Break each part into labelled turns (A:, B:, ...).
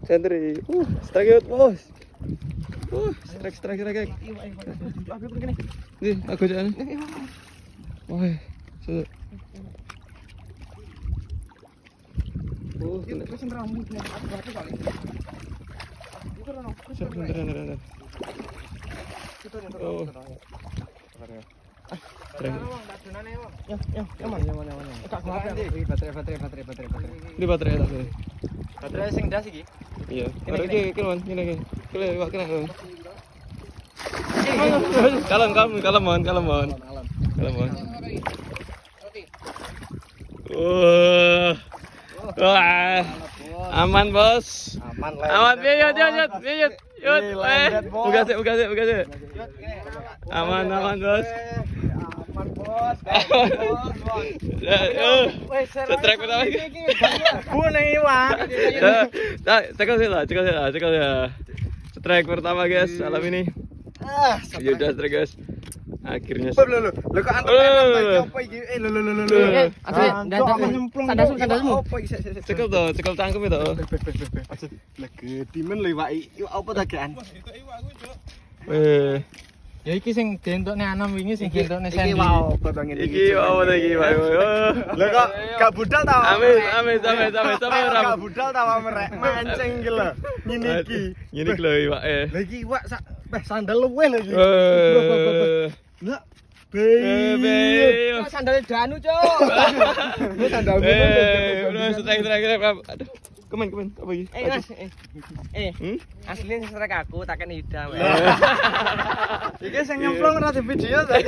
A: Sentri. Strike out, bos. Strike. Nih, aku jalan. Wah, sudah. Kena. Sebentar. Oh. Ini baterai tadi.
B: Baterai sing das iki.
A: Iya. Baterai iki kan, gini. Kele wak kena. Kalem mon. Wah. Aman, Bos. Aman. Yut. Buka sih. Aman, Bos.
B: Aman, Bos.
A: Setrek pertama lagi.
B: Buneng iwak.
A: Cekel sih lah. Setrek pertama, guys, malam ini. Ya udah, strike, guys. Akhirnya.
B: Lo kok antuk apa iki? Sandasmu.
A: Cekel cangkem itu.
B: Lah gedimen lho iwak. Iwak apa ta, Gan?
C: Ya iki sing dentokne anom wingi sing dentokne Sandy.
B: Iki wae potong ini.
A: Iki apa lagi, Pak?
B: Lah kok gak budal ta?
A: Amis, ora.
B: Gak budal ta merek mancing iki lho. Ngene iki.
A: Ngene iki lho iwake.
B: Lah iki iwak sandal luweh lho iki. Lah
A: Be.
B: sandal Danu, Cuk. Lu sandalmu.
A: Udah strike. Aduh. Kemen, apa iki?
B: Mas. Asline strike aku takkan Ida. Iki sing nyemplung ora di video ta.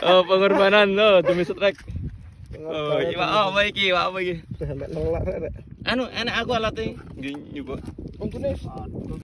A: Oh, pengorbanan lo demi strike. Oh, iwak apa iki?
B: Sampai nolak rek.
A: Anu, enak aku alatnya. Nyoba.
B: Untune